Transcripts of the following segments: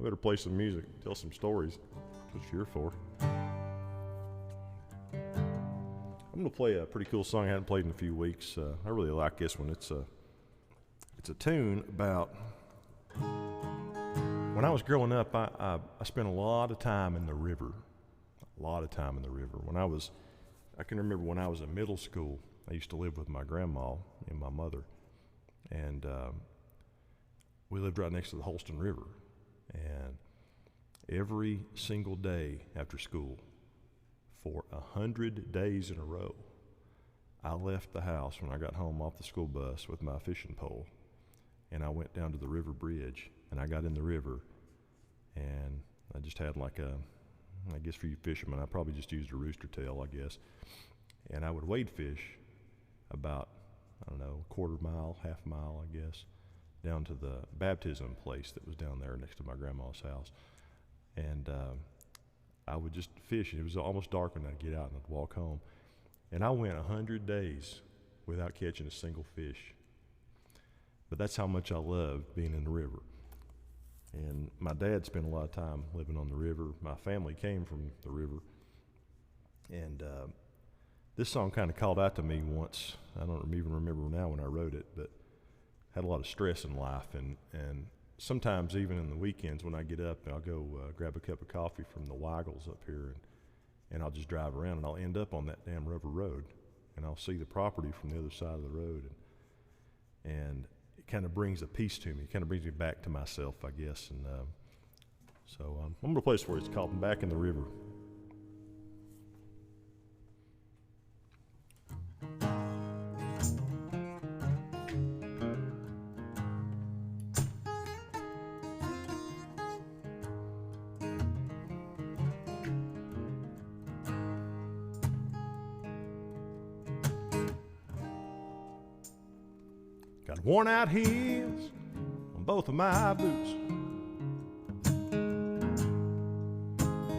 I better play some music, tell some stories. That's what you're here for. I'm gonna play a pretty cool song I haven't played in a few weeks. I really like this one. It's a tune about when I was growing up. I spent a lot of time in the river. When I can remember when I was in middle school, I used to live with my grandma and my mother, and we lived right next to the Holston River. And every single day after school, for 100 days in a row, I left the house when I got home off the school bus with my fishing pole, and I went down to the river bridge, and I got in the river, and I just had like I guess for you fishermen, I probably just used a rooster tail, I guess, and I would wade fish about, I don't know, a quarter mile, half mile, I guess, down to the baptism place that was down there next to my grandma's house. And I would just fish, and it was almost dark when I'd get out and I'd walk home. And I went 100 days without catching a single fish. But that's how much I loved being in the river. And my dad spent a lot of time living on the river. My family came from the river. And this song kind of called out to me once. I don't even remember now when I wrote it, but had a lot of stress in life, and sometimes even in the weekends when I get up, I'll go grab a cup of coffee from the Weigels up here, and I'll just drive around, and I'll end up on that damn rubber road, and I'll see the property from the other side of the road, and it kind of brings a peace to me. It kind of brings me back to myself, I guess. And so I'm going to play this for you. It's called "Back in the River." Got worn out heels on both of my boots.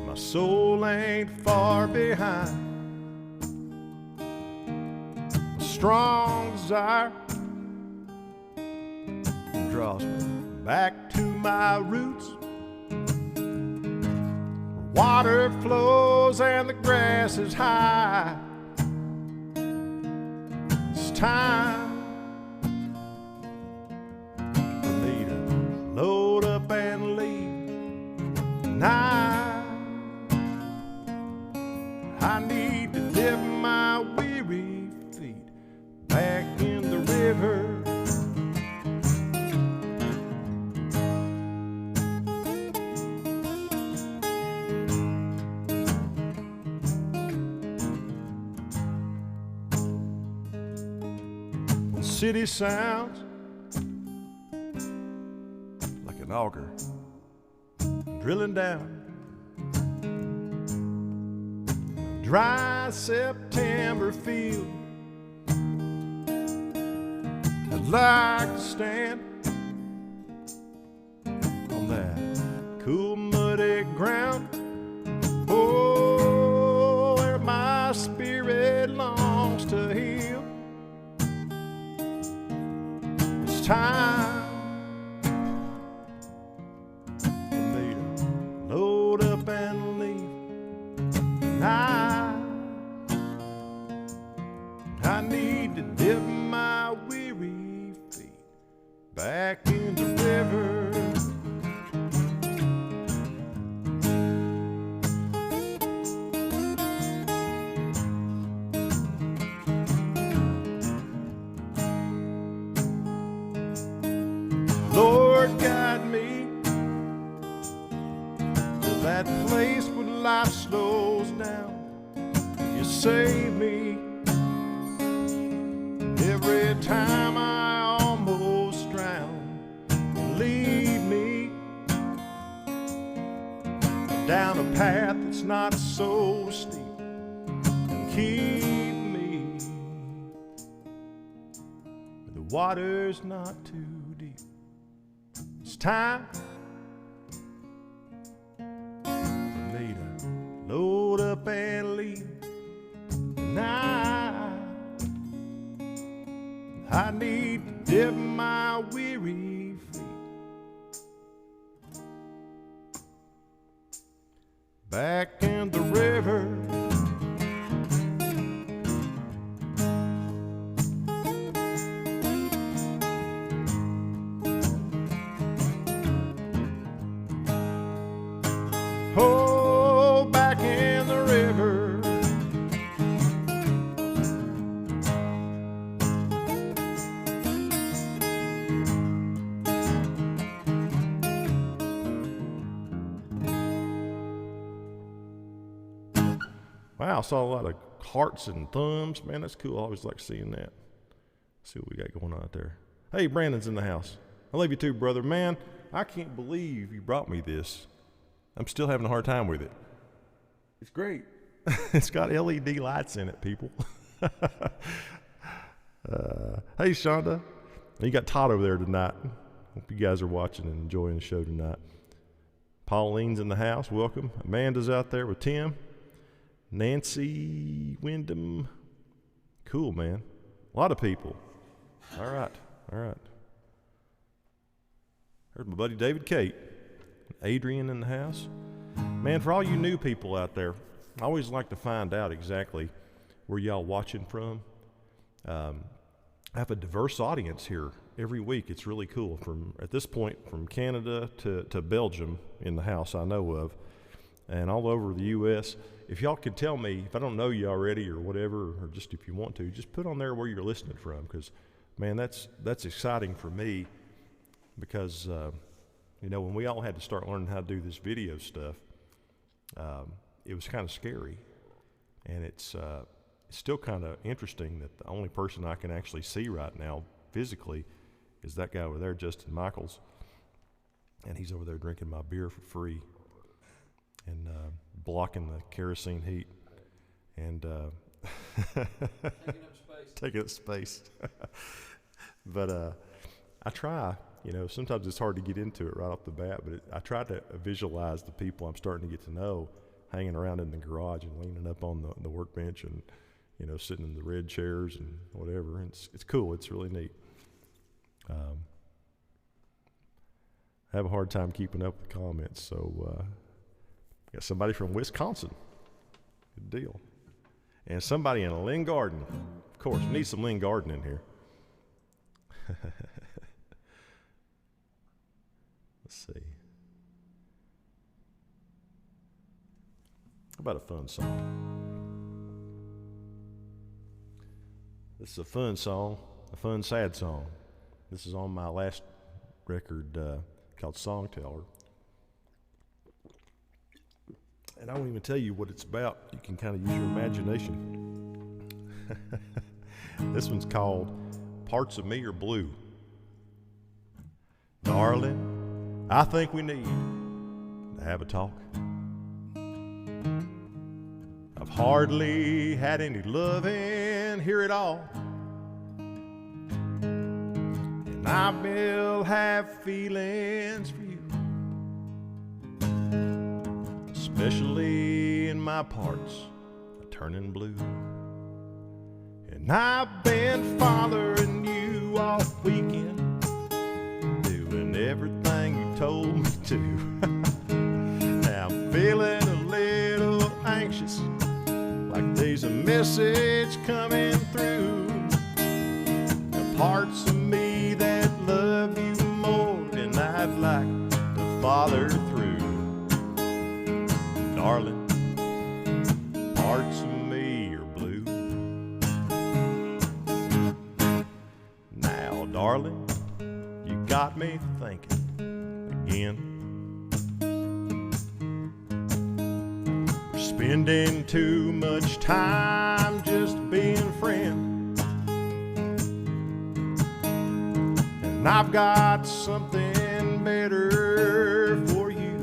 My soul ain't far behind. A strong desire draws me back to my roots, where water flows and the grass is high. It's time load up and leave now. I need to dip my weary feet back in the river. When city sounds an auger drilling down a dry September field, I'd like to stand on that cool muddy ground, oh, where my spirit longs to heal. It's time load up and leave. I need to dip my weary feet back in the river. Lord, guide me that place where life slows down. You save me every time I almost drown. You lead me down a path that's not so steep, and keep me where the water's not too deep. It's time load up and leave now. I need to dip my weary feet back in the river. Oh, back in the river. Wow, I saw a lot of hearts and thumbs. Man, that's cool. I always like seeing that. See what we got going on out there. Hey, Brandon's in the house. I love you too, brother. Man, I can't believe you brought me this. I'm still having a hard time with it. It's great. It's got LED lights in it, people. Hey, Shonda. You got Todd over there tonight. Hope you guys are watching and enjoying the show tonight. Pauline's in the house. Welcome. Amanda's out there with Tim. Nancy Wyndham. Cool, man. A lot of people. All right. There's my buddy David Kate. Adrian in the house. Man, for all you new people out there, I always like to find out exactly where y'all watching from. I have a diverse audience here every week. It's really cool. At this point, from Canada to Belgium in the house I know of, and all over the U.S. If y'all could tell me, if I don't know you already or whatever, or just if you want to, just put on there where you're listening from, because, man, that's exciting for me, because when we all had to start learning how to do this video stuff, it was kind of scary, and it's still kind of interesting that the only person I can actually see right now physically is that guy over there, Justin Michaels, and he's over there drinking my beer for free and blocking the kerosene heat and taking up space. But I try. Sometimes it's hard to get into it right off the bat, but I try to visualize the people I'm starting to get to know hanging around in the garage and leaning up on the workbench and, sitting in the red chairs and whatever. And it's cool. It's really neat. I have a hard time keeping up with comments, so got somebody from Wisconsin. Good deal. And somebody in Lynn Garden. Of course, we need some Lynn Garden in here. Let's see. How about a fun song? This is a fun song, a fun, sad song. This is on my last record called Songteller. And I won't even tell you what it's about. You can kind of use your imagination. This one's called Parts of Me Are Blue. Darling, I think we need to have a talk. I've hardly had any loving here at all, and I will have feelings for you, especially in my parts are turning blue. And I've been fathering you all weekend, doing everything you told me to. Now I'm feeling a little anxious, like there's a message coming through. The parts of me that love you more than I'd like to father through. Darling, parts of me are blue. Now, darling, you got me thinking again. We're spending too much time just being friends, and I've got something better for you.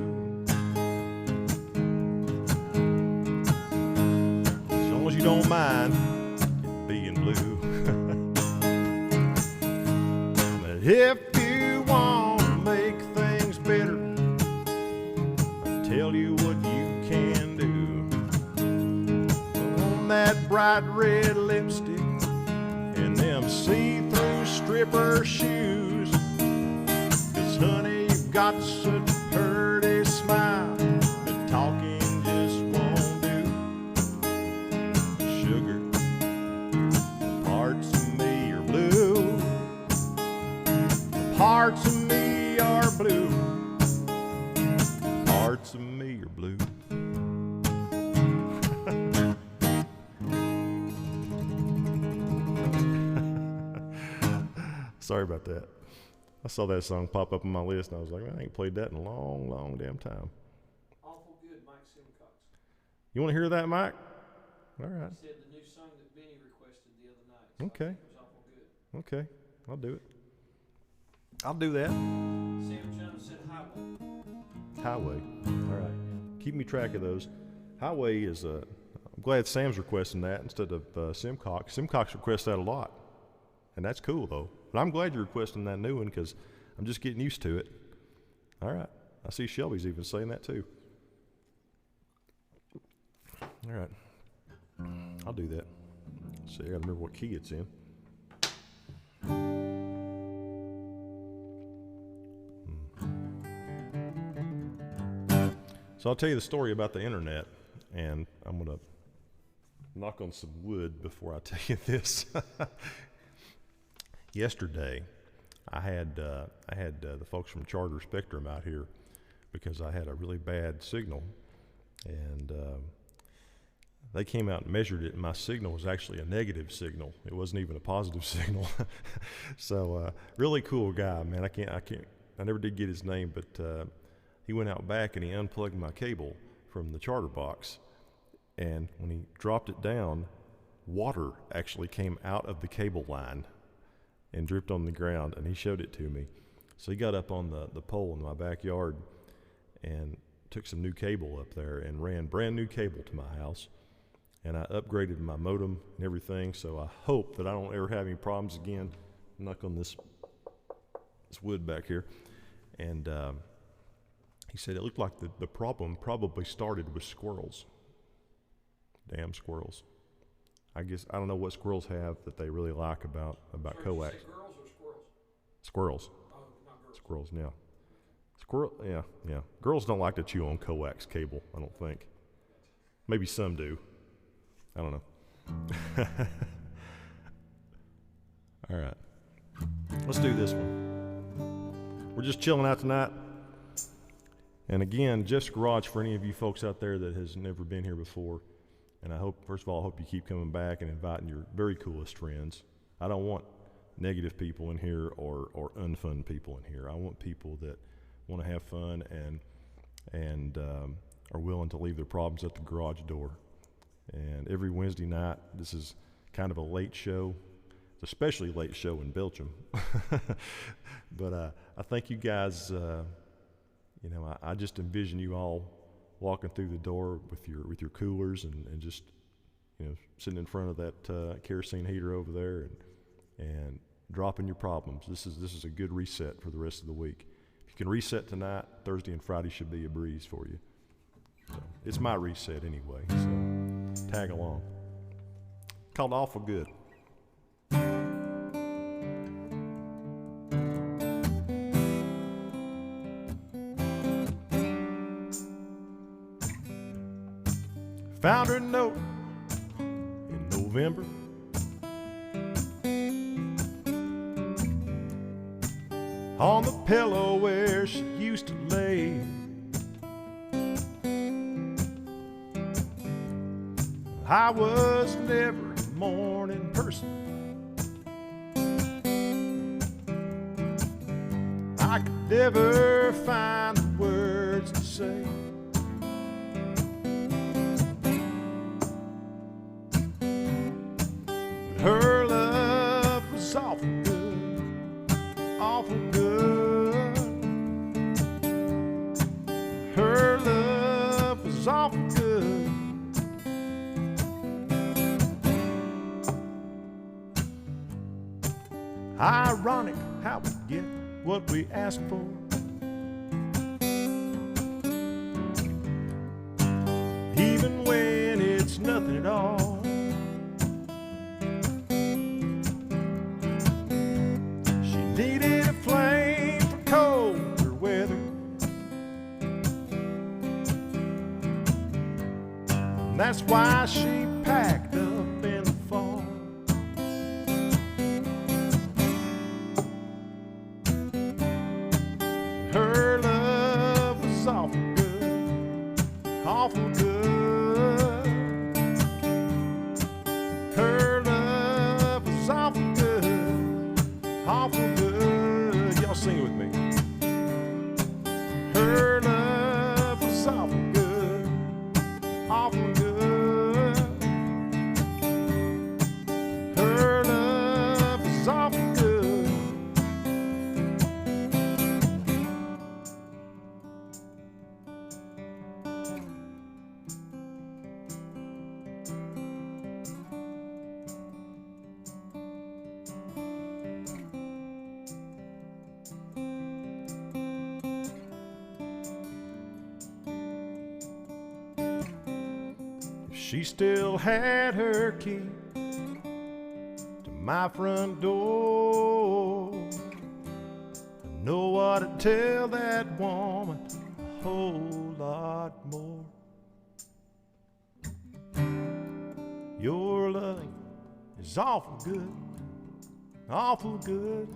As long as you don't mind it being blue. But if you want to make things better, I'll tell you what you can do. On that bright red lipstick and them see-through stripper shoes, 'cause honey, you've got such a pretty smile, but talking Sorry about that. I saw that song pop up on my list, and I was like, I ain't played that in a long, long damn time. Awful Good, Mike Simcox. You want to hear that, Mike? All right. He said the new song that Benny requested the other night. So Okay. I think it was Awful Good. Okay, I'll do it. I'll do that. Sam Jones said Highway. Highway. All right. Keep me track of those. Highway is, I'm glad Sam's requesting that instead of Simcox. Simcox requests that a lot, and that's cool, though. But I'm glad you're requesting that new one because I'm just getting used to it. All right. I see Shelby's even saying that, too. All right. I'll do that. Let's see, I gotta remember what key it's in. So I'll tell you the story about the internet, and I'm gonna knock on some wood before I tell you this. Yesterday, I had the folks from Charter Spectrum out here because I had a really bad signal, and they came out and measured it, and my signal was actually a negative signal. It wasn't even a positive signal. So really cool guy, man. I never did get his name, but he went out back and he unplugged my cable from the Charter box, and when he dropped it down, water actually came out of the cable line and dripped on the ground, and he showed it to me. So he got up on the pole in my backyard and took some new cable up there and ran brand new cable to my house, and I upgraded my modem and everything, so I hope that I don't ever have any problems again. Knock on this wood back here. And he said it looked like the problem probably started with squirrels. Damn squirrels. I guess, I don't know what squirrels have that they really like about coax. Did you say girls or squirrels? Squirrels. Oh, not girls. Squirrels, yeah. Yeah. Girls don't like to chew on coax cable, I don't think. Maybe some do. I don't know. All right. Let's do this one. We're just chilling out tonight. And again, Jeff's Garage for any of you folks out there that has never been here before. And I hope, first of all, I hope you keep coming back and inviting your very coolest friends. I don't want negative people in here or unfun people in here. I want people that want to have fun and are willing to leave their problems at the garage door. And every Wednesday night, this is kind of a late show. It's a especially late show in Belgium. But I think you guys, I just envision you all walking through the door with your coolers and just, sitting in front of that kerosene heater over there and dropping your problems. This is a good reset for the rest of the week. If you can reset tonight, Thursday and Friday should be a breeze for you. So it's my reset anyway, so tag along. Called Awful Good. Found her note in November. On the pillow where she used to lay. I was never a morning person. I could never find the words to say. Her love was awful good, awful good. Her love was awful good. Ironic how we get what we ask for. Even when it's nothing at all. Needed a flame for colder weather. And that's why she packed up in the fall. Her love was awful good, awful good. Her love was awful good, awful good. she still had her key to my front door. I know what to tell that woman, a whole lot more. Your love is awful good, awful good.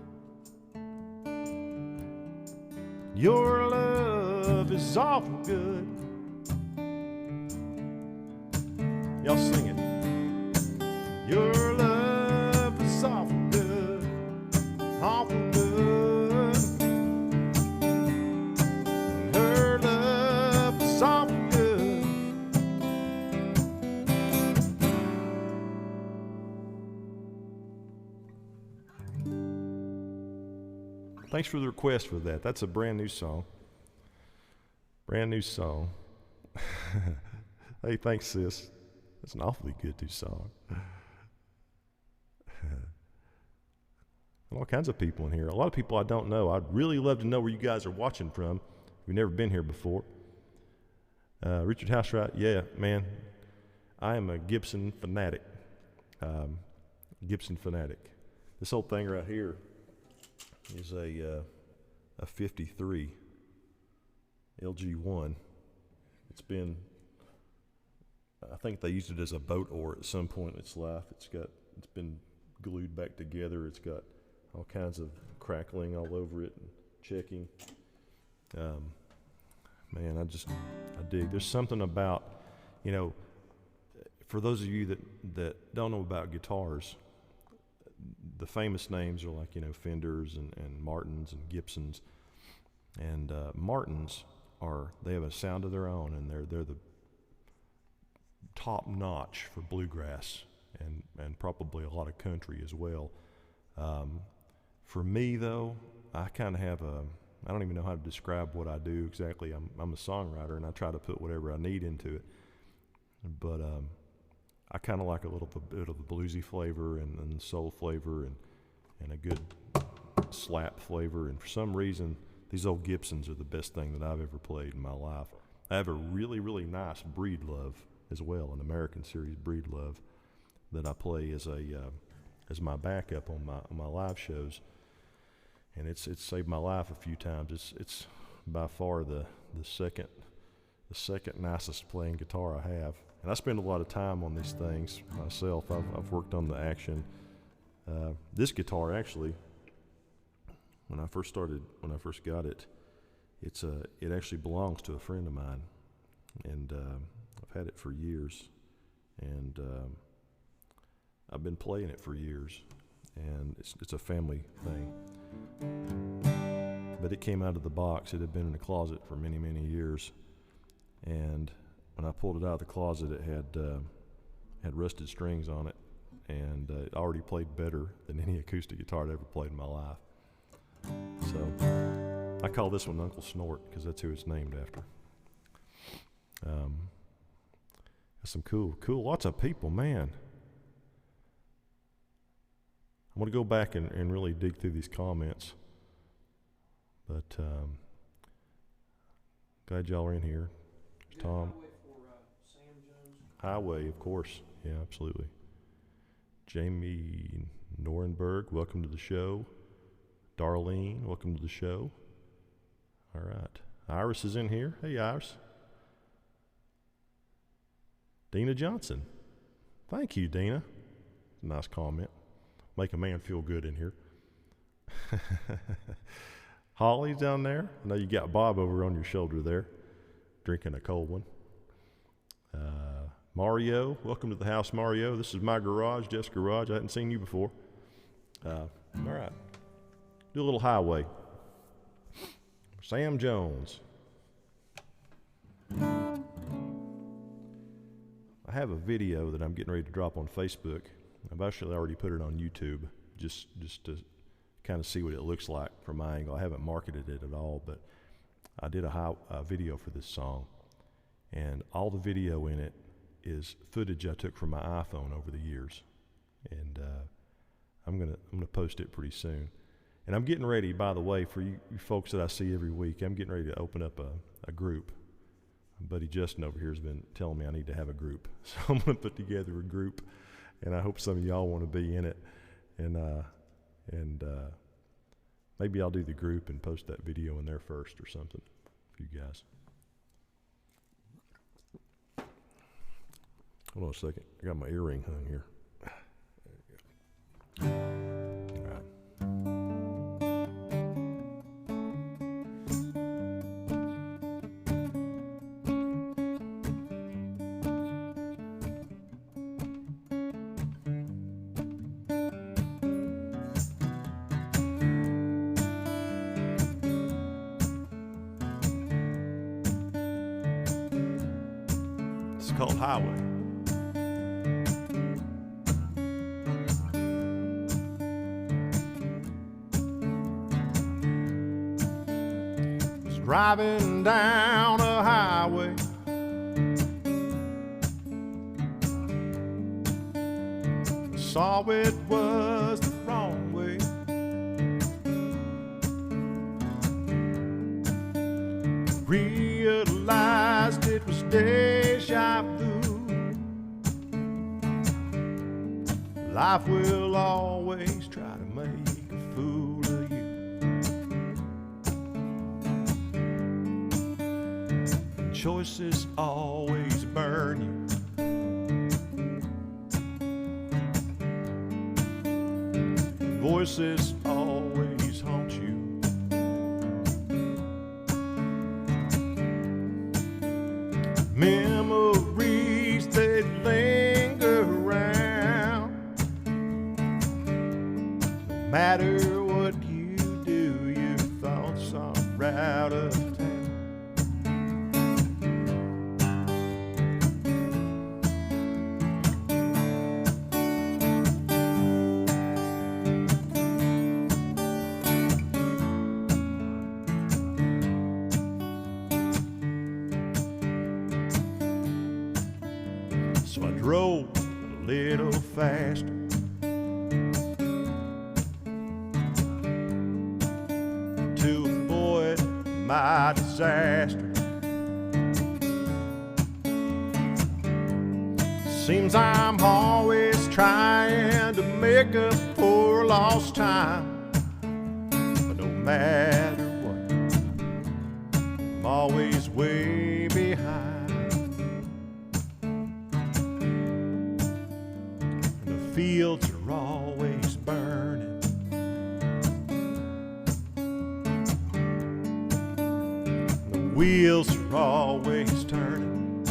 Your love is awful good. Y'all sing it. Your love is awful good, awful good. Her love is awful good. Thanks for the request for that. That's a brand new song. Brand new song. Hey, thanks, sis. That's an awfully good new song. All kinds of people in here. A lot of people I don't know. I'd really love to know where you guys are watching from. If you've never been here before. Richard Housewright, yeah, man. I am a Gibson fanatic. Gibson fanatic. This whole thing right here is a 53 LG1. It's been, I think they used it as a boat oar at some point in its life. It's been glued back together. It's got all kinds of crackling all over it and checking. Man, I dig. There's something about, for those of you that don't know about guitars, the famous names are like, Fenders and Martins and Gibsons. And Martins they have a sound of their own, and they're the top notch for bluegrass and probably a lot of country as well. For me though, I kind of have I don't even know how to describe what I do exactly. I'm a songwriter, and I try to put whatever I need into it. But I kind of like a little bit of the bluesy flavor and soul flavor and a good slap flavor. And for some reason, these old Gibsons are the best thing that I've ever played in my life. I have a really, really nice Breedlove as well, an American Series Breedlove that I play as my backup on my live shows. And it's saved my life a few times. It's by far the second nicest playing guitar I have. And I spend a lot of time on these things myself. I've worked on the action. This guitar actually, when I first got it, it actually belongs to a friend of mine, and I've had it for years, and I've been playing it for years, and it's a family thing. But it came out of the box. It had been in the closet for many, many years, and when I pulled it out of the closet, it had rusted strings on it, and it already played better than any acoustic guitar I'd ever played in my life. So I call this one Uncle Snort because that's who it's named after. Some cool, lots of people, man. I want to go back and really dig through these comments, but glad y'all are in here. There's Tom. Highway, of course. Yeah, absolutely. Jamie Norenberg, welcome to the show. Darlene, welcome to the show. All right. Iris is in here. Hey, Iris. Dina Johnson. Thank you, Dina. Nice comment. Make a man feel good in here. Holly's down there. I know you got Bob over on your shoulder there, drinking a cold one. Mario, welcome to the house, Mario. This is my garage, Jeff's garage. I hadn't seen you before. All right. Do a little highway. Sam Jones. I have a video that I'm getting ready to drop on Facebook. I've actually already put it on YouTube just to kind of see what it looks like from my angle. I haven't marketed it at all, but I did a video for this song, and all the video in it is footage I took from my iPhone over the years, and I'm gonna post it pretty soon. And I'm getting ready, by the way, for you folks that I see every week, I'm getting ready to open up a group, buddy Justin over here has been telling me I need to have a group. So I'm going to put together a group, and I hope some of y'all want to be in it. And maybe I'll do the group and post that video in there first or something for you guys. Hold on a second. I got my earring hung here. There you go. All right. It's called Highway. Driving down a highway, saw it was the wrong way. Realized it was deja vu. Life will always try to make a fool of you. Choices always burn you. Voices always haunt you. Memories, they linger around. No matter what you do, your thoughts are out of town. So I drove a little faster, to avoid my disaster. Seems I'm always trying to make up for lost time, but no matter what, I'm always way behind. Fields are always burning. The wheels are always turning.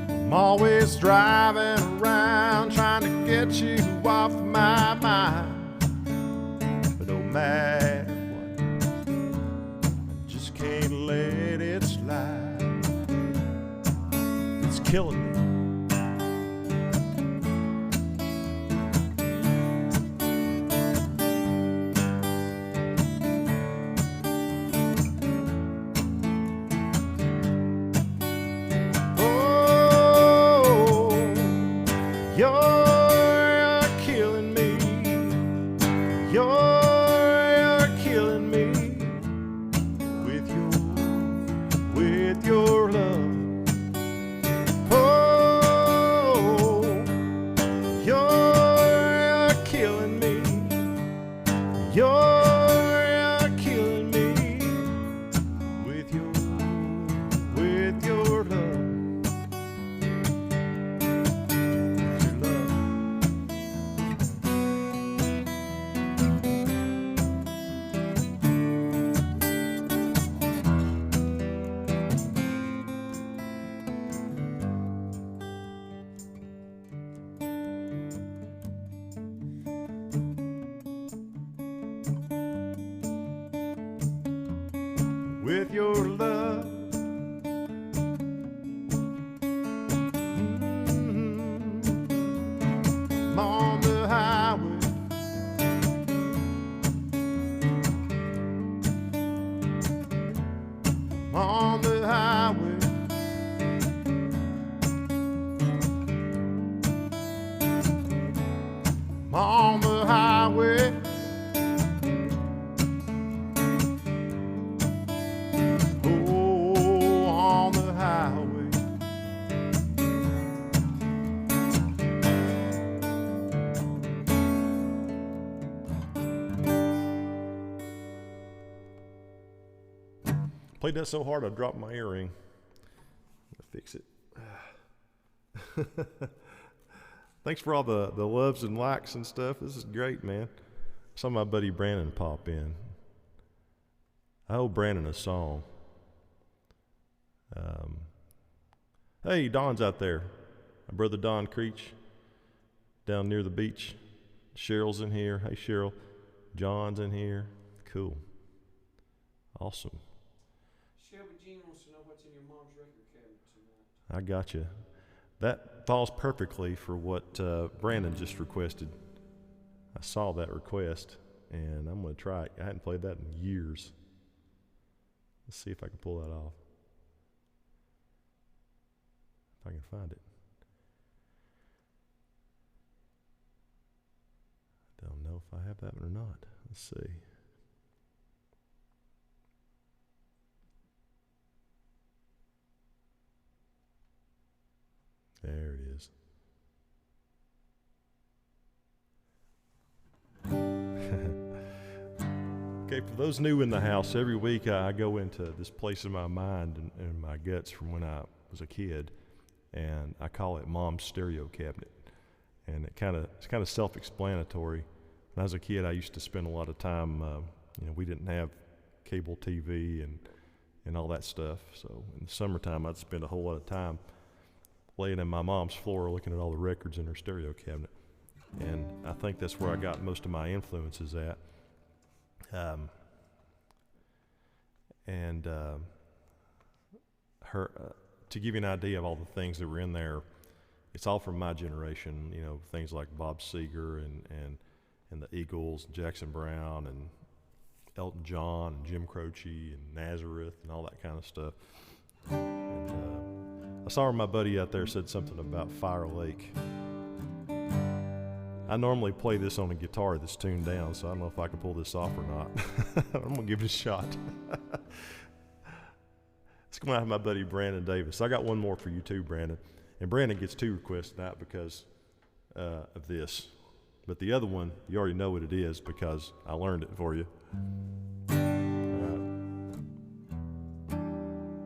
I'm always driving around trying to get you off my mind. But no matter what, I just can't let it slide. It's killing me. Oh, you're killing me. You're killing me with your love. You're killing me with your love. Your love. With your love. I'm on the highway. I'm on the highway. I'm on the highway. Played that so hard I dropped my earring. Fix it. Thanks for all the loves and likes and stuff. This is great, man. Saw my buddy Brandon pop in. I owe Brandon a song. Hey, Don's out there. My brother Don Creech down near the beach. Cheryl's in here. Hey, Cheryl. John's in here. Cool. Awesome. Shelby Jean wants to know what's in your mom's record cabinet tonight. I got you. That falls perfectly for what Brandon just requested. I saw that request, and I'm going to try it. I hadn't played that in years. Let's see if I can pull that off. If I can find it. I don't know if I have that one or not. Let's see. There it is. Okay, for those new in the house, every week I go into this place in my mind and my guts from when I was a kid, and I call it Mom's stereo cabinet. And it's kind of self-explanatory. When I was a kid, I used to spend a lot of time. We didn't have cable TV and all that stuff. So in the summertime, I'd spend a whole lot of time laying in my mom's floor looking at all the records in her stereo cabinet. And I think that's where I got most of my influences at. To give you an idea of all the things that were in there, it's all from my generation, things like Bob Seger and the Eagles, Jackson Brown and Elton John and Jim Croce and Nazareth and all that kind of stuff. And, I saw my buddy out there said something about Fire Lake. I normally play this on a guitar that's tuned down, so I don't know if I can pull this off or not. I'm going to give it a shot. It's going to have my buddy Brandon Davis. I got one more for you too, Brandon. And Brandon gets 2 requests tonight because of this. But the other one, you already know what it is because I learned it for you.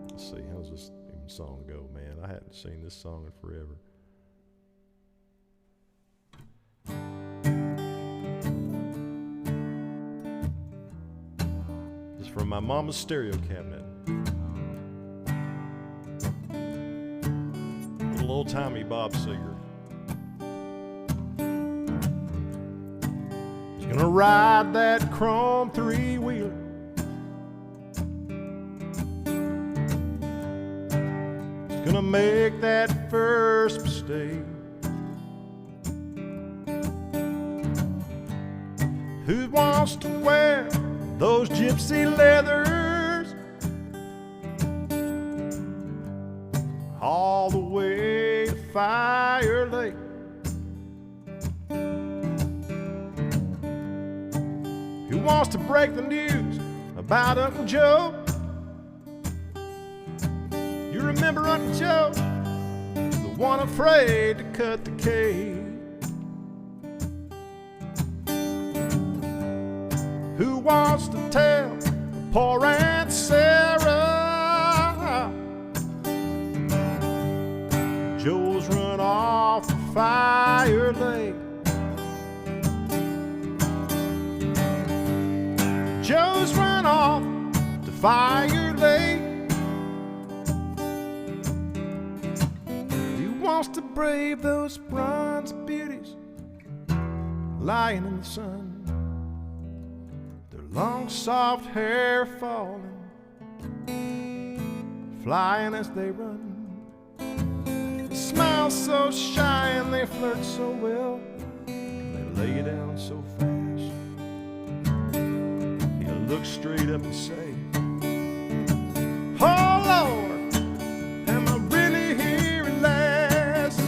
Let's see, how's this song go, man? I hadn't seen this song in forever. It's from my mama's stereo cabinet. Little old-timey Bob Seger. He's gonna ride that chrome 3-wheeler. He's gonna make that first mistake. Who wants to wear those gypsy leathers all the way to Fire Lake? Who wants to break the news about Uncle Joe? You remember Uncle Joe, the one afraid to cut the cake? Who wants to tell poor Aunt Sarah Joe's run off to Fire Lake? Joe's run off to Fire Lake. He wants to brave those bronze beauties lying in the sun, long soft hair falling, flying as they run. They smile so shy and they flirt so well, they lay you down so fast. He'll look straight up and say, oh Lord, am I really here at last?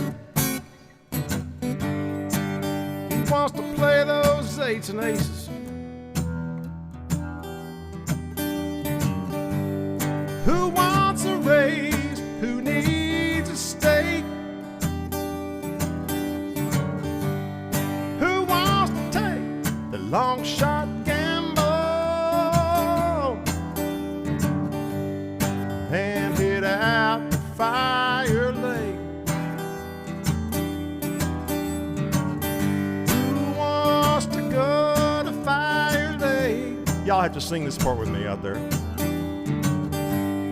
He wants to play those 8s and aces, who wants a raise, who needs a steak, who wants to take the long shot gamble. have to sing this part with me out there.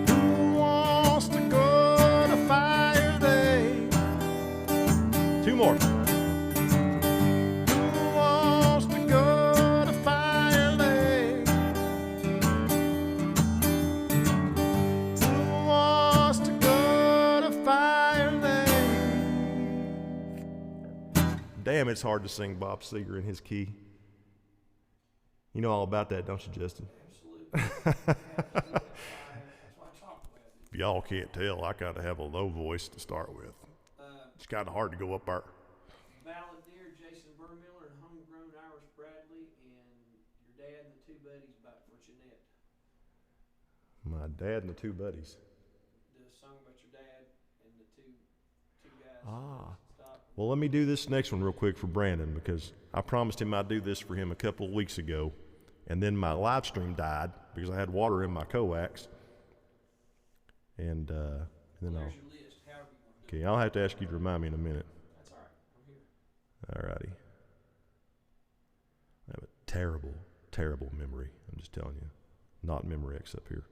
Who wants to go to Fire Day? Two more. Who wants to go to Fire Day? Who wants to go to Fire Day? Damn, it's hard to sing Bob Seger in his key. You know all about that, don't you, Justin? Absolutely. That's why I talk about it. If y'all can't tell, I kind of have a low voice to start with. It's kind of hard to go up there. Balladeer, Jason Burmiller, and Homegrown, Iris Bradley, and your dad and the two buddies for Jeanette. My dad and the two buddies. The song about your dad and the two guys. Stop. Well, let me do this next one real quick for Brandon, because I promised him I'd do this for him a couple of weeks ago, and then my live stream died because I had water in my coax. And then There's I'll. your list, however you want to do Okay, I'll have to ask you to remind me in a minute. it. That's all right. I'm here. All righty. I have a terrible, terrible memory. I'm just telling you. Not Memory X up here.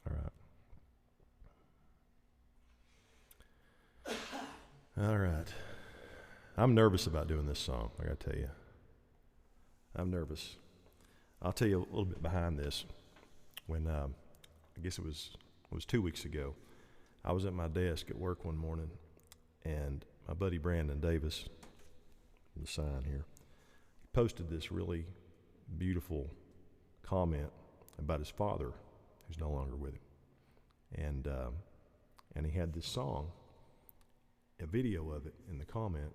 All right. All right. I'm nervous about doing this song, I gotta tell you. I'm nervous. I'll tell you a little bit behind this. When, I guess it was 2 weeks ago, I was at my desk at work one morning, and my buddy Brandon Davis, the sign here, posted this really beautiful comment about his father, who's no longer with him. And he had this song, a video of it in the comment,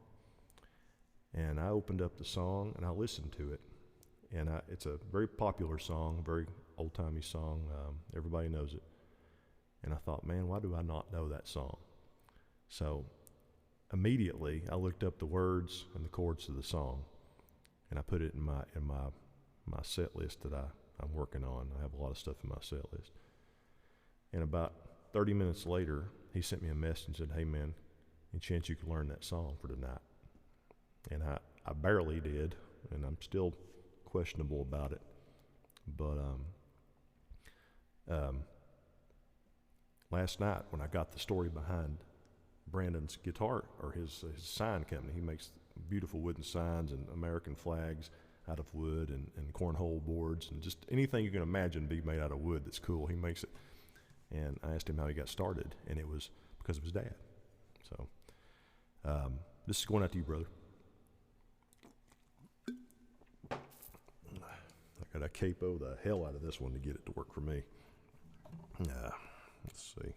and I opened up the song and I listened to it. And it's a very popular song, very old-timey song. Everybody knows it. And I thought, man, why do I not know that song? So immediately I looked up the words and the chords to the song, and I put it in my set list that I'm working on. I have a lot of stuff in my set list. And about 30 minutes later, he sent me a message and said, hey, man, any chance you could learn that song for tonight? And I barely did, and I'm still questionable about it. But last night when I got the story behind Brandon's guitar, or his sign company, he makes beautiful wooden signs and American flags out of wood and cornhole boards and just anything you can imagine be made out of wood that's cool, he makes it. And I asked him how he got started, and it was because of his dad. So this is going out to you, brother. I got to capo the hell out of this one to get it to work for me. Let's see.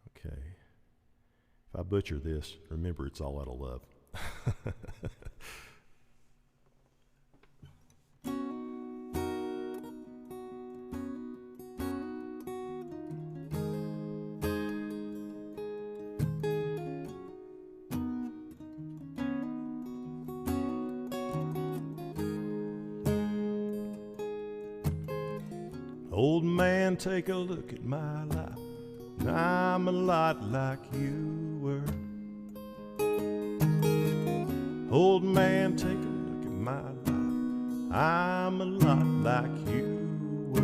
Okay. If I butcher this, remember it's all out of love. Old man, take a look at my life. I'm a lot like you were. Old man, take a look at my life. I'm a lot like you were.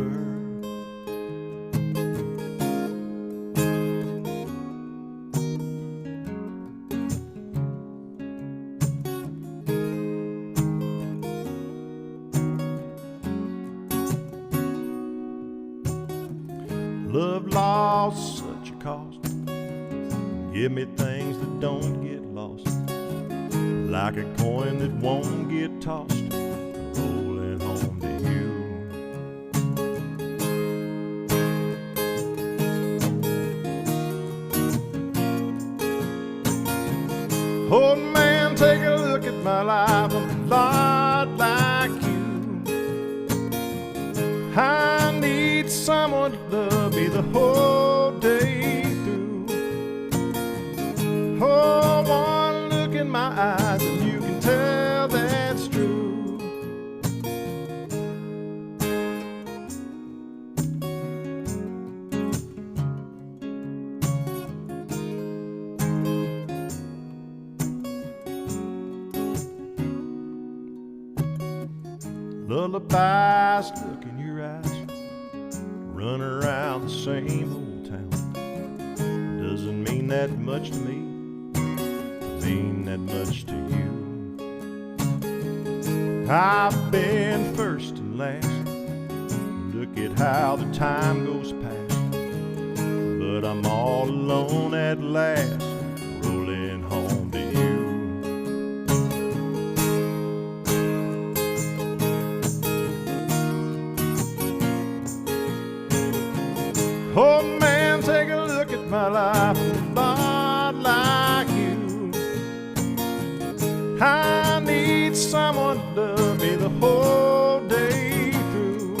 Love lost such a cost. Give me things that don't get lost, like a coin that won't get tossed, rolling home to you. Old man, take a look at my life. I'm a lot like you. I need someone to love me the whole day through. Oh, one look in my eyes and you can tell that's true. lullabies look in your eyes, run around the same old town. Doesn't mean that much to me, mean that much to you. I've been first and last, look at how the time goes past, but I'm all alone at last, rolling home to you. Oh man, take a look at my life, not like you. I need someone to love me the whole day through.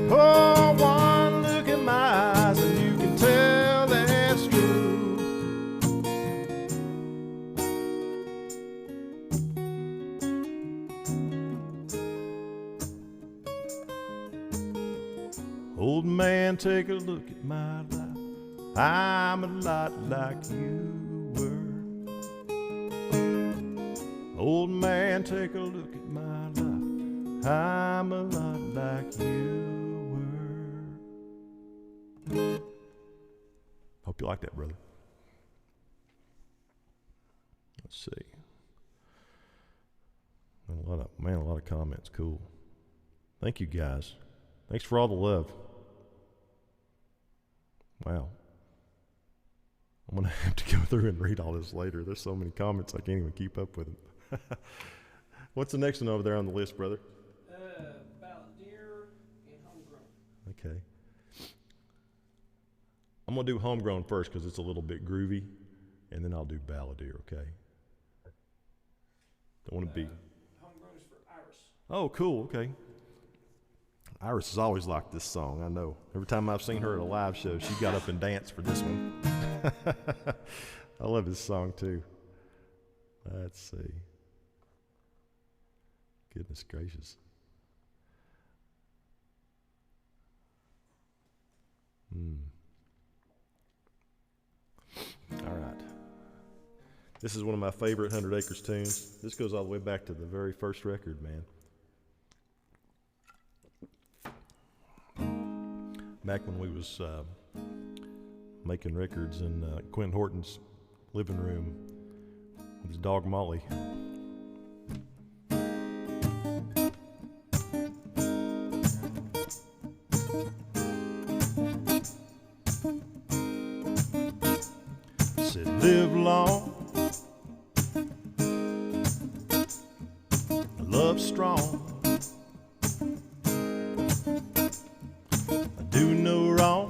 Oh, one look in my eyes and you can tell that's true. Old man, take a look at my life, I'm a lot like you were. Old man, take a look at my life, I'm a lot like you were. Hope you like that, brother. Let's see. A lot of comments. Cool. Thank you, guys. Thanks for all the love. Wow. I'm going to have to go through and read all this later. There's so many comments I can't even keep up with them. What's the next one over there on the list, brother? Balladeer and Homegrown. Okay. I'm going to do Homegrown first because it's a little bit groovy, and then I'll do Balladeer, okay? Don't want to be... Homegrown is for Iris. Oh, cool, okay. Iris has always liked this song, I know. Every time I've seen her at a live show, she got up and danced for this one. I love this song, too. Let's see. Goodness gracious. All right. This is one of my favorite 100 Acres tunes. This goes all the way back to the very first record, man. Back when we was making records in Quentin Horton's living room with his dog Molly. Said, live long, love strong, do no wrong.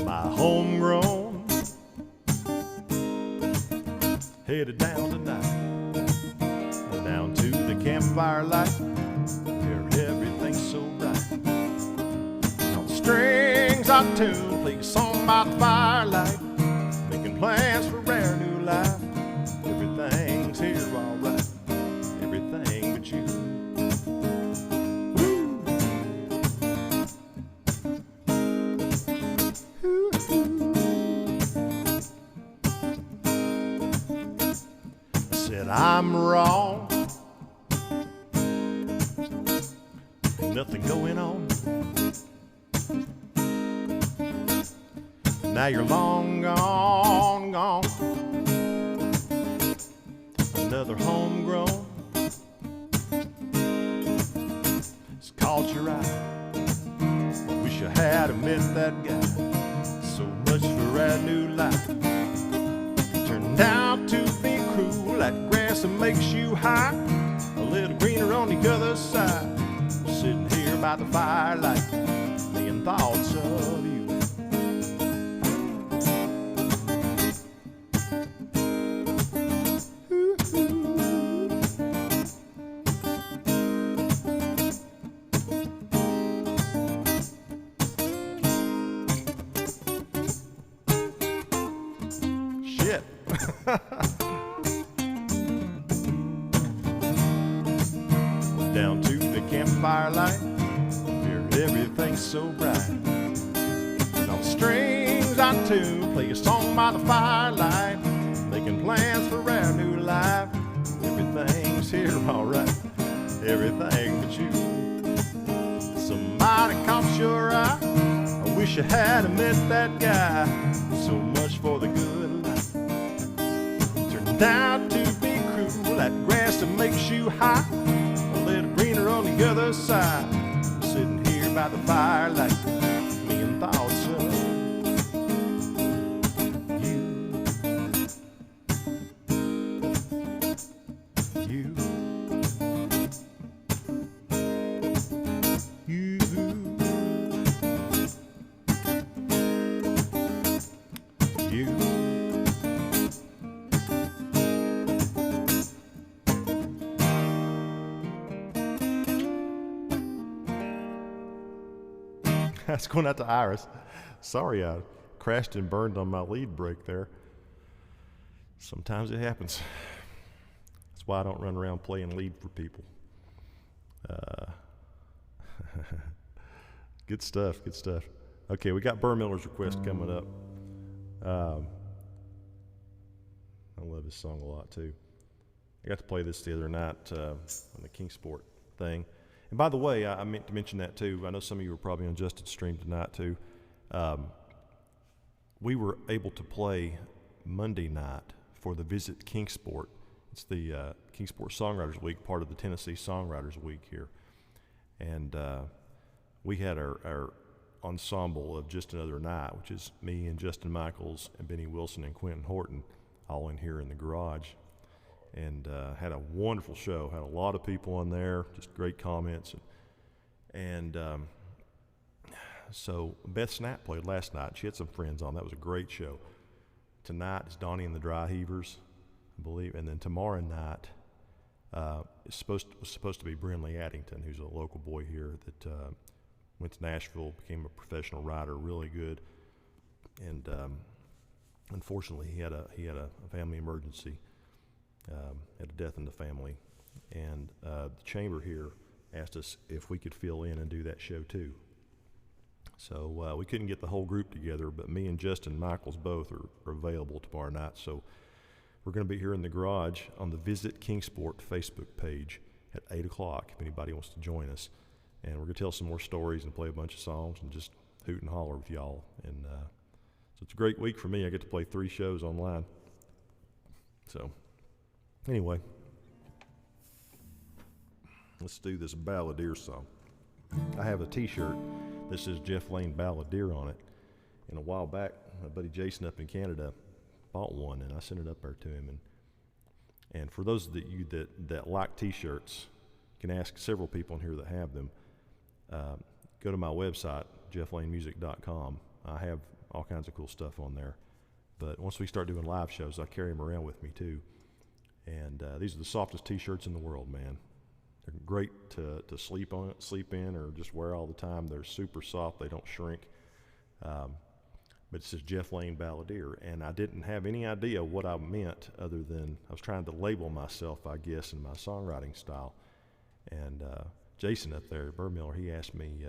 My homegrown, headed down tonight, down to the campfire light, where everything's so bright. On strings I tune, play a song by the firelight, making plans for rare new life. Everything's here all right, everything but you. Said I'm wrong, ain't nothing going on. Now you're long gone, gone. Another homegrown, it's caught your eye. Wish I had met that guy. So much for a new life. Turned out to be cruel, that grass that makes you high, a little greener on the other side. Sitting here by the firelight, laying thoughts of you. Shit. Down to the campfire light, where everything's so bright. And on strings I tune, play a song by the firelight, making plans for our new life. everything's here, alright. Everything but you. Somebody caught your eye. I wish I had met that guy. So much for the good life. Turned out to be cruel. That grass that makes you high, a little greener on the other side. I'm sitting here by the firelight, me and thoughts of you. You. You. You. That's going out to Iris. Sorry I crashed and burned on my lead brake there. Sometimes it happens. That's why I don't run around playing lead for people. Good stuff, good stuff. Okay, we got Burr Miller's request coming up. I love this song a lot too. I got to play this the other night on the Kingsport thing. And by the way, I meant to mention that too. I know some of you were probably on Justin's stream tonight too. We were able to play Monday night for the Visit Kingsport. It's the Kingsport Songwriters Week, part of the Tennessee Songwriters Week here. And we had our ensemble of Just Another Night, which is me and Justin Michaels and Benny Wilson and Quentin Horton, all in here in the garage. And had a wonderful show. Had a lot of people on there, just great comments. And so Beth Snap played last night. She had some friends on. That was a great show. Tonight is Donnie and the Dry Heavers, I believe. And then tomorrow night was supposed to be Brinley Addington, who's a local boy here that went to Nashville, became a professional writer, really good. And unfortunately, he had a family emergency. Had a death in the family, and the chamber here asked us if we could fill in and do that show too. So we couldn't get the whole group together, but me and Justin Michaels both are available tomorrow night. So we're going to be here in the garage on the Visit Kingsport Facebook page at 8 o'clock if anybody wants to join us. And we're going to tell some more stories and play a bunch of songs and just hoot and holler with y'all. And so it's a great week for me. I get to play 3 shows online. So anyway, let's do this Balladeer song. I have a t-shirt that says Jeff Lane Balladeer on it. And a while back, my buddy Jason up in Canada bought one, and I sent it up there to him. And for those of you that like t-shirts, you can ask several people in here that have them. Go to my website, jefflanemusic.com. I have all kinds of cool stuff on there. But once we start doing live shows, I carry them around with me too. And these are the softest t-shirts in the world, man. They're great to sleep in, or just wear all the time. They're super soft. They don't shrink. But it says Jeff Lane Balladeer. And I didn't have any idea what I meant other than I was trying to label myself, I guess, in my songwriting style. And Jason up there, Burr Miller, he asked me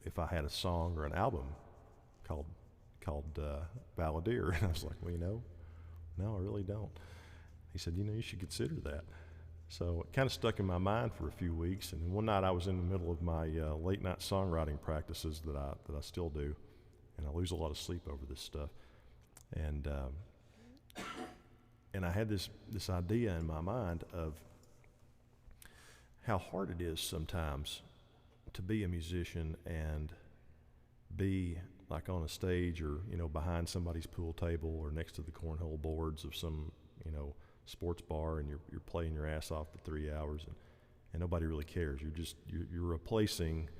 if I had a song or an album called Balladeer. And I was like, well, no, I really don't. He said, you should consider that. So it kind of stuck in my mind for a few weeks. And one night I was in the middle of my late night songwriting practices that I still do, and I lose a lot of sleep over this stuff. And I had this idea in my mind of how hard it is sometimes to be a musician and be like on a stage or behind somebody's pool table or next to the cornhole boards of some sports bar, and you're playing your ass off for 3 hours, and nobody really cares. You're replacing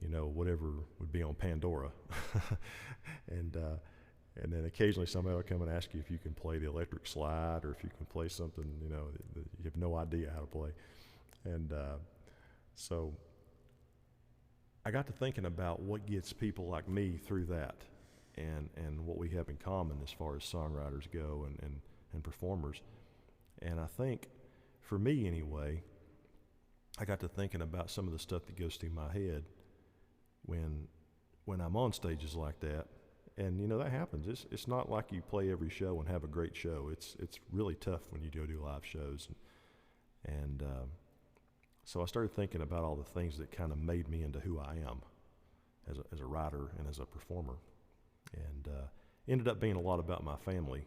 whatever would be on Pandora. And then occasionally somebody will come and ask you if you can play the electric slide, or if you can play something that you have no idea how to play. And so I got to thinking about what gets people like me through that, and what we have in common as far as songwriters go and performers. And I think, for me anyway, I got to thinking about some of the stuff that goes through my head when I'm on stages like that, And you know, that happens. It's not like you play every show and have a great show. It's really tough when you go do live shows. And so I started thinking about all the things that kind of made me into who I am as a writer and as a performer. And ended up being a lot about my family,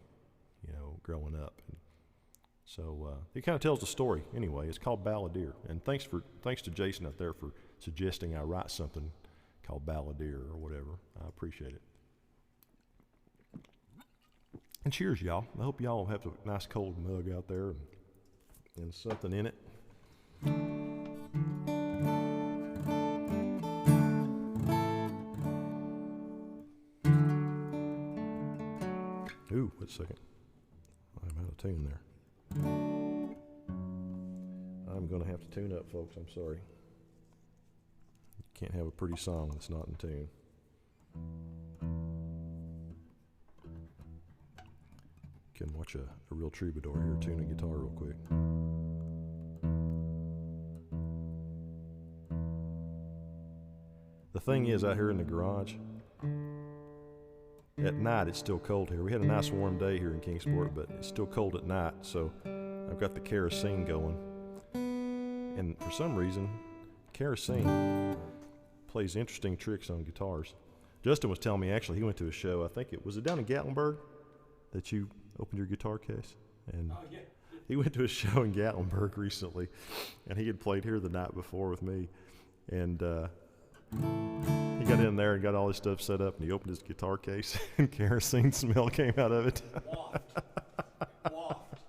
you know, growing up. And so it kind of tells the story anyway. It's called Balladeer. And thanks to Jason out there for suggesting I write something called Balladeer or whatever. I appreciate it. And cheers, y'all. I hope y'all have a nice cold mug out there and something in it. Ooh, wait a second. I'm out of tune there. I'm going to have to tune up, folks. I'm sorry. You can't have a pretty song that's not in tune. Can watch a real troubadour here tune a guitar real quick. The thing is, out here in the garage, at night it's still cold here. We had a nice warm day here in Kingsport, but it's still cold at night, so I've got the kerosene going. And for some reason, kerosene plays interesting tricks on guitars. Justin was telling me, actually, he went to a show, I think it was down in Gatlinburg that you opened your guitar case? And yeah. He went to a show in Gatlinburg recently, and he had played here the night before with me. And he got in there and got all his stuff set up, and he opened his guitar case, and kerosene smell came out of it. Waft.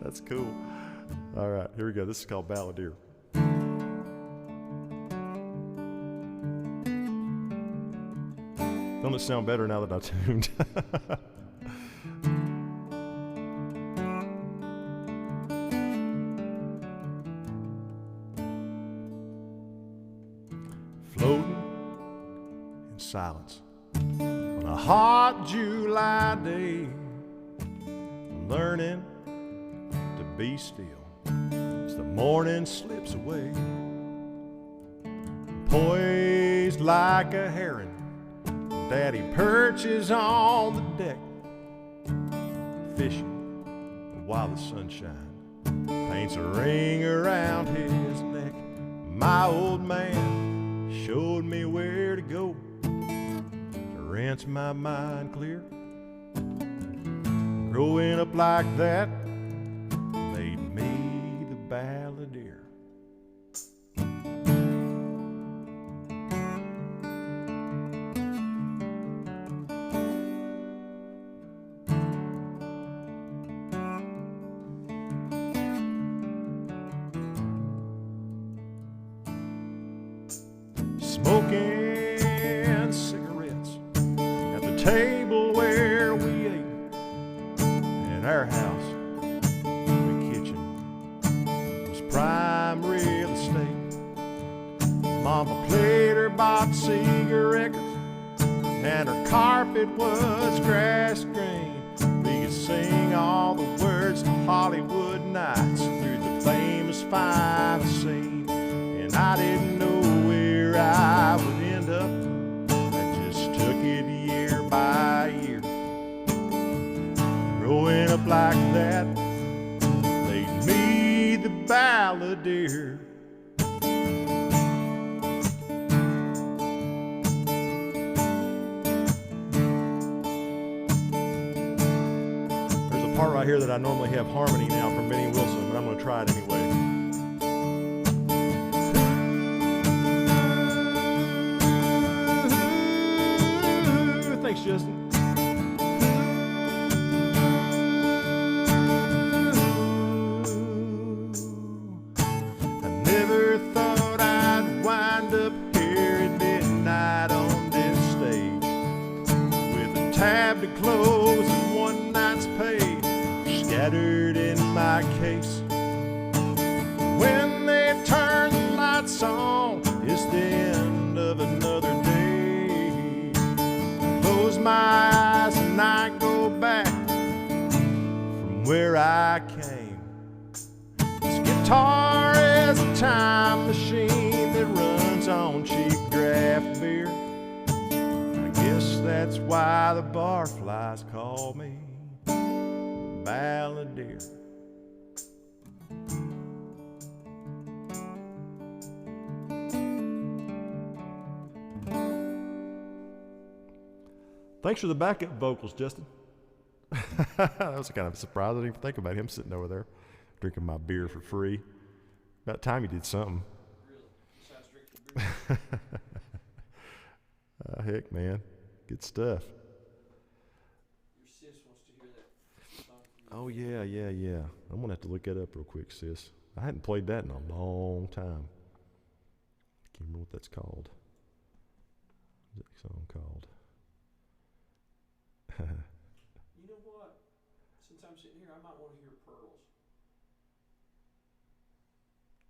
That's cool. All right, here we go. This is called Balladeer. Don't it sound better now that I tuned? Floating in silence on a hot July day, learning to be still as the morning slips away. Poised like a heron, Daddy perches on the deck, fishing while the sunshine paints a ring around his neck. My old man showed me where to go to rinse my mind clear. Growing up like that made me the balladeer. Smoking cigarettes at the table where we ate. In our house, the kitchen was prime real estate. Mama played her box Seger records, and her carpet was grass green. We could sing all the words to Hollywood nights through the famous final scene. And I didn't know where I would end up. I just took it year by year. Growing up like that made me the balladeer. There's a part right here that I normally have harmony now from Benny Wilson, but I'm going to try it anyway. Thanks, Justin. I never thought I'd wind up here at midnight on this stage, with a tab to close and one night's pay scattered in my case. When they turn the lights on, it's the end of another day. Close my eyes and I go back from where I came. This guitar is a time machine that runs on cheap draft beer. I guess that's That's why the barflies call me Balladeer. Thanks for the backup vocals, Justin. That was kind of a surprise. I didn't even think about him sitting over there drinking my beer for free. About time he did something. Really? Besides drinking beer? Heck, man. Good stuff. Your sis wants to hear that song from you. Oh, yeah. I'm going to have to look that up real quick, sis. I hadn't played that in a long time. Can't remember what that's called. What's that song called? You know what? Since I'm sitting here, I might want to hear Pearls.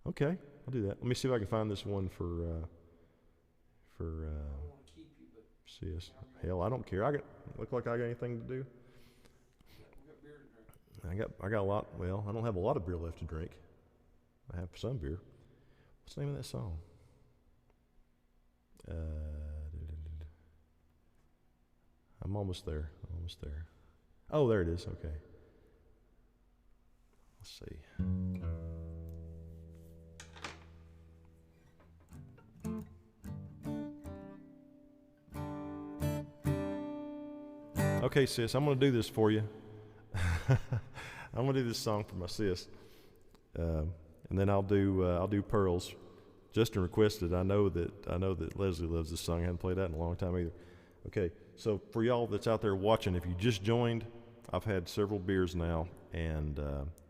Okay, I'll do that. Let me see if I can find this one for I don't want to keep you, but sis. Hell, I don't care. Look like I got anything to do. we got beer to drink. I got a lot. Well, I don't have a lot of beer left to drink. I have some beer. What's the name of that song? I'm almost there. Oh, there it is. Okay. Let's see. Okay, sis, I'm going to do this for you. I'm going to do this song for my sis, and then I'll do Pearls. Justin requested. I know that Leslie loves this song. I haven't played that in a long time either. Okay, so for y'all that's out there watching, if you just joined, I've had several beers now, and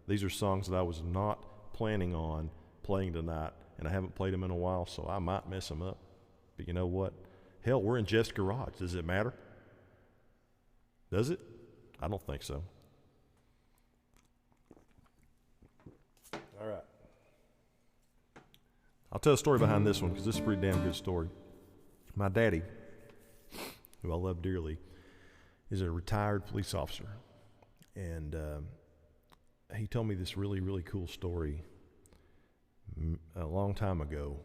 these are songs that I was not planning on playing tonight, and I haven't played them in a while, so I might mess them up. But you know what? Hell, we're in Jeff's garage. Does it matter? Does it? I don't think so. All right. I'll tell a story behind this one because this is a pretty damn good story. My daddy, who I love dearly, is a retired police officer. And he told me this really, really cool story a long time ago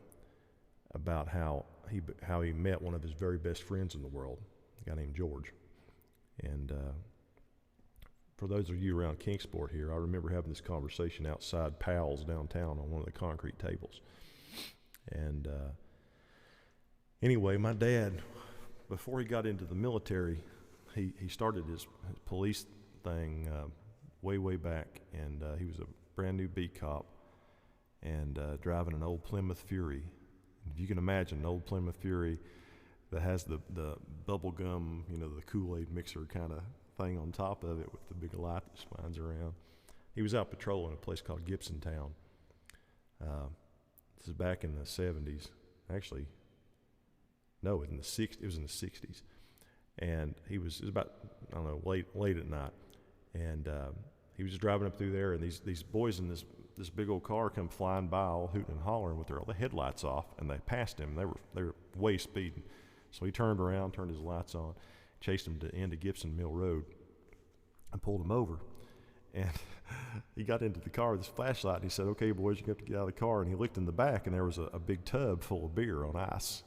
about how he met one of his very best friends in the world, a guy named George. And for those of you around Kingsport here, I remember having this conversation outside Powell's downtown on one of the concrete tables. And anyway, my dad, before he got into the military, he started his police thing way back, and he was a brand new beat cop and driving an old Plymouth Fury. If you can imagine an old Plymouth Fury that has the bubble gum, the Kool-Aid mixer kind of thing on top of it with the big light that spines around. He was out patrolling a place called Gibson Town. This is back in the 70s. Actually, no, it was in the 60s. And it was about, I don't know, late at night. And he was just driving up through there, and these boys in this big old car come flying by, all hooting and hollering with all the headlights off, and they passed him. They were way speeding. So he turned around, turned his lights on, chased him to the end of Gibson Mill Road, and pulled him over. And he got into the car with his flashlight, and he said, "Okay, boys, you have to get out of the car." And he looked in the back, and there was a big tub full of beer on ice.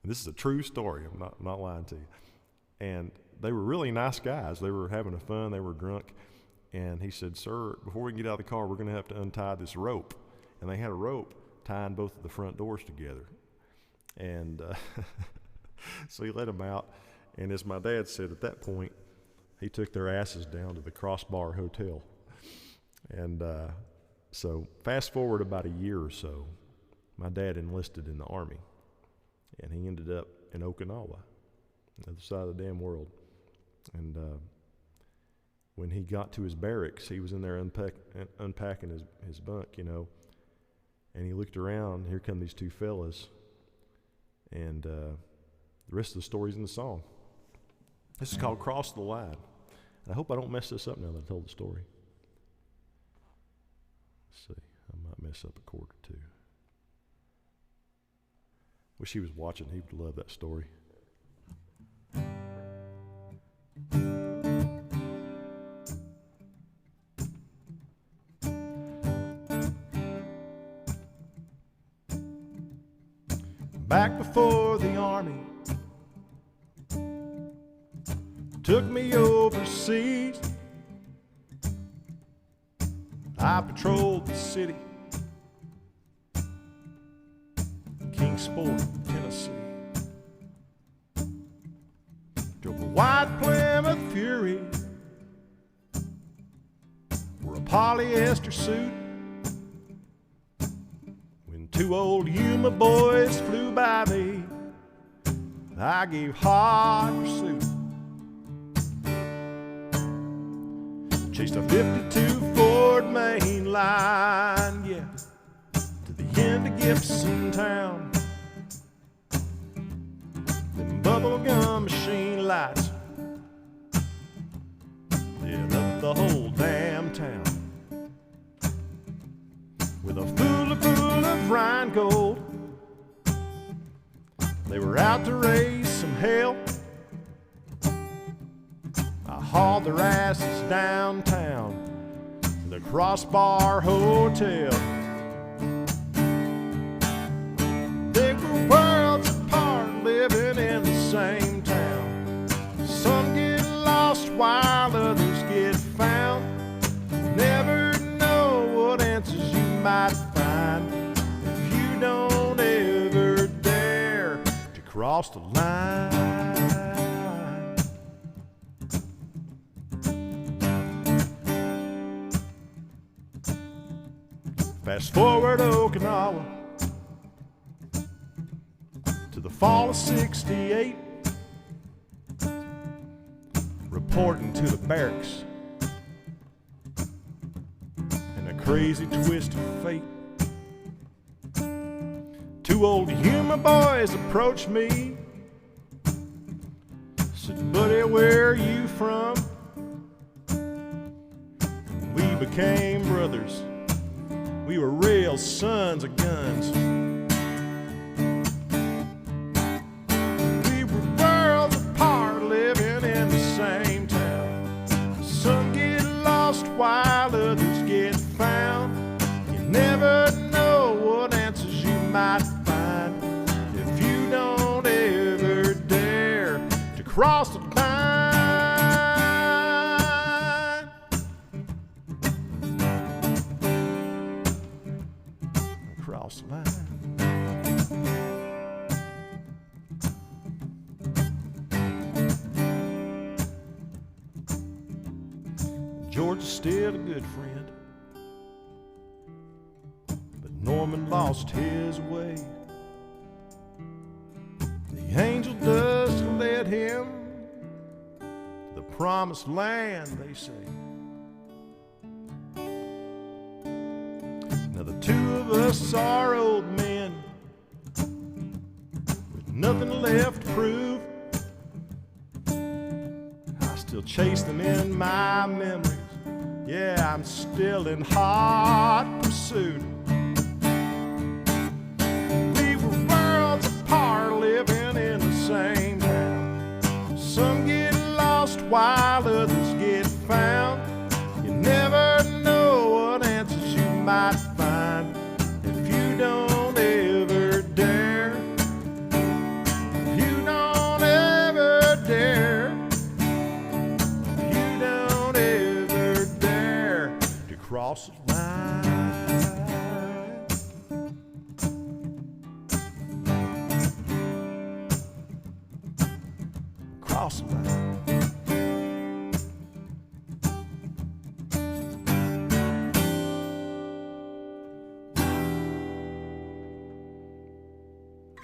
And this is a true story. I'm not lying to you. And they were really nice guys. They were having fun. They were drunk. And he said, "Sir, before we can get out of the car, we're going to have to untie this rope." And they had a rope tying both of the front doors together. And so he let them out. And as my dad said, at that point, he took their asses down to the Crossbar Hotel. And so fast forward about a year or so, my dad enlisted in the Army. And he ended up in Okinawa, the other side of the damn world. And when he got to his barracks, he was in there unpacking his bunk, and he looked around, and here come these two fellas, and the rest of the story's in the song. This is called Cross the Line. And I hope I don't mess this up now that I told the story. Let's see, I might mess up a chord or two. Wish he was watching, he would love that story. Back before the Army, took me overseas. I patrolled the city, Kingsport, Tennessee. Drove a white Plymouth Fury, wore a polyester suit. When two old Yuma boys flew by me, I gave hot pursuit. Chased a 52 Ford mainline, yeah, to the end of Gibson Town. Them bubblegum machine lights lit up the whole damn town. With a full of Rheingold, they were out to raise some hell. I hauled their asses downtown to the Crossbar Hotel. They were worlds apart, living in the same town. Some get lost while others get found. You never know what answers you might find if you don't ever dare to cross the line. Fast forward Okinawa to the fall of '68, reporting to the barracks in a crazy twist of fate. Two old Yuma boys approached me, said, "Buddy, where are you from?" And we became brothers. We were real sons of guns. We were worlds apart, living in the same town. Some get lost while others get found. You never know what answers you might find if you don't ever dare to cross the line. Cross the line. George is still a good friend, but Norman lost his way. The angel dust led him to the promised land, they say. Now the two of us are old men with nothing left to prove. I still chase them in my memories. Yeah, I'm still in hot pursuit. We were worlds apart, living in the same town. Some get lost while others get found. You never know what answers you might find if you don't ever dare. If you don't ever dare. If you don't ever dare to cross the line. Cross the line.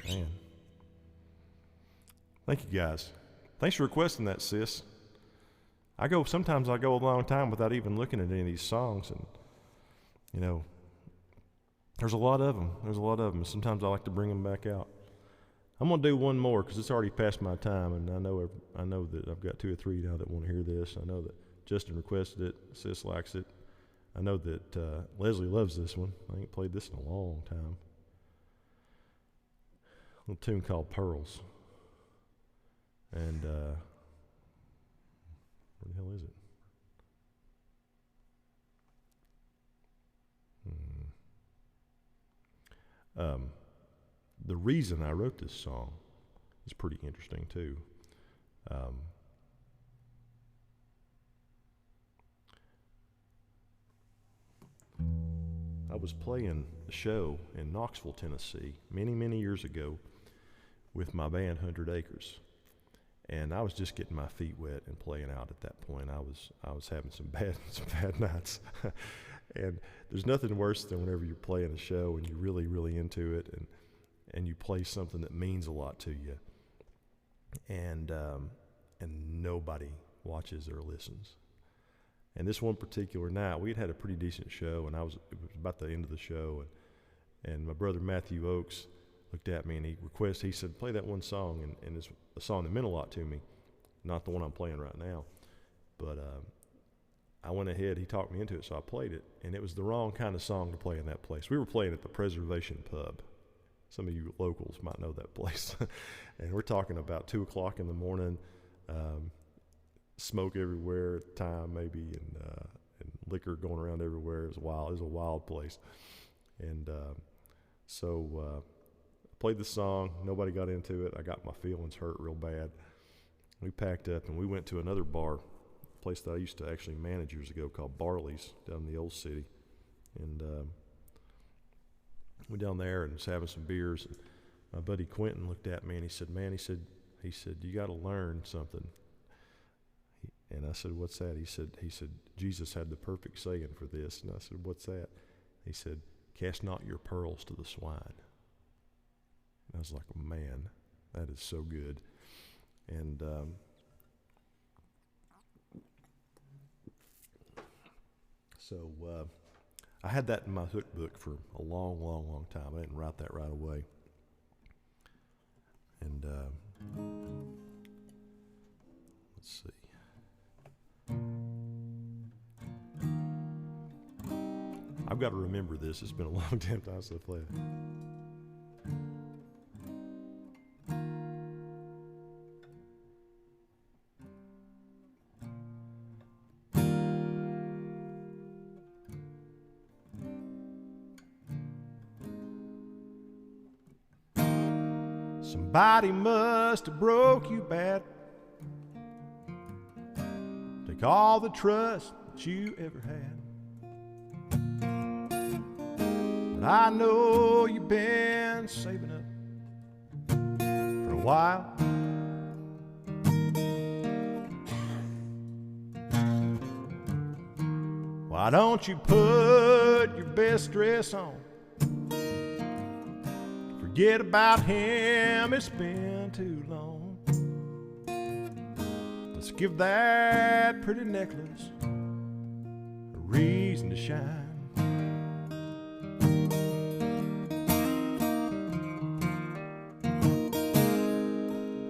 Man. Thank you guys. Thanks for requesting that, sis. Sometimes I go a long time without even looking at any of these songs, and you know, there's a lot of them. And sometimes I like to bring them back out. I'm gonna do one more because it's already past my time, and I know that I've got 2 or 3 now that want to hear this. I know that Justin requested it, sis likes it. I know that Leslie loves this one. I ain't played this in a long time. A little tune called Pearls. And where the hell is it? The reason I wrote this song is pretty interesting too. I was playing a show in Knoxville, Tennessee, many, many years ago with my band 100 Acres. And I was just getting my feet wet and playing out at that point. I was having some bad nights. And there's nothing worse than whenever you're playing a show and you're really, really into it, and you play something that means a lot to you, and nobody watches or listens. And this one particular night, we had a pretty decent show, and it was about the end of the show, and my brother Matthew Oakes looked at me and he said, play that one song, and it's a song that meant a lot to me, not the one I'm playing right now, but I went ahead, he talked me into it, so I played it, and it was the wrong kind of song to play in that place. We were playing at the Preservation Pub. Some of you locals might know that place. And we're talking about 2 o'clock in the morning, smoke everywhere at the time maybe, and liquor going around everywhere. It was a wild place. And so I played the song, nobody got into it. I got my feelings hurt real bad. We packed up and we went to another bar, place that I used to actually manage years ago, called Barley's down in the old city, and we down there and was having some beers. And my buddy Quentin looked at me and he said, "Man," he said, "you got to learn something." And I said, "What's that?" He said, "Jesus had the perfect saying for this." And I said, "What's that?" He said, "Cast not your pearls to the swine." And I was like, "Man, that is so good." And so I had that in my hook book for a long, long, long time. I didn't write that right away. And let's see. I've got to remember this. It's been a long time since I played it. Somebody must have broke you bad. Take all the trust that you ever had. But I know you've been saving up for a while. Why don't you put your best dress on? Forget about him, it's been too long. Let's give that pretty necklace a reason to shine.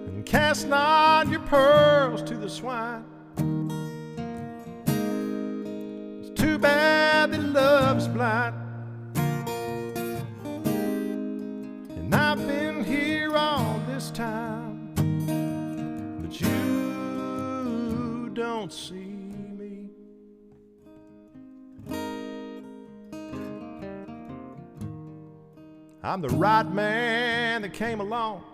And cast not your pearls to the swine. It's too bad that love's blind. I've been here all this time, but you don't see me. I'm the right man that came along,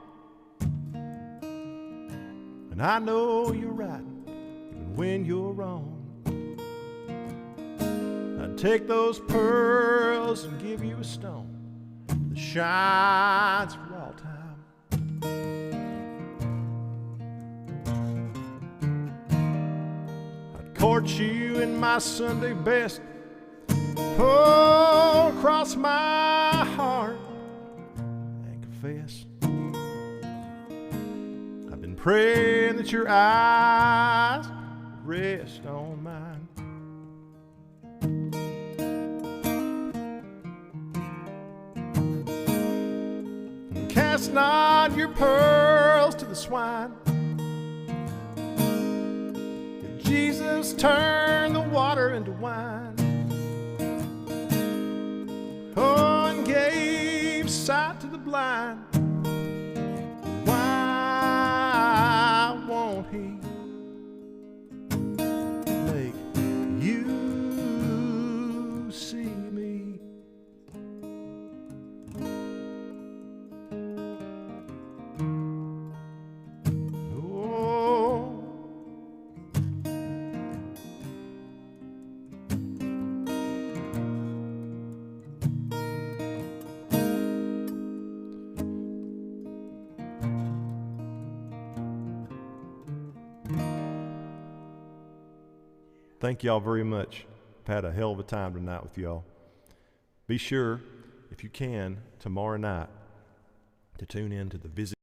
and I know you're right even when you're wrong. I'd take those pearls and give you a stone that shines for all time. I'd court you in my Sunday best, oh, cross my heart and confess. I've been praying that your eyes rest on mine. Cast not your pearls to the swine. If Jesus turned the water into wine, oh, and gave sight to the blind, why won't he make you see me? Thank y'all very much. I've had a hell of a time tonight with y'all. Be sure, if you can, tomorrow night to tune in to the Visit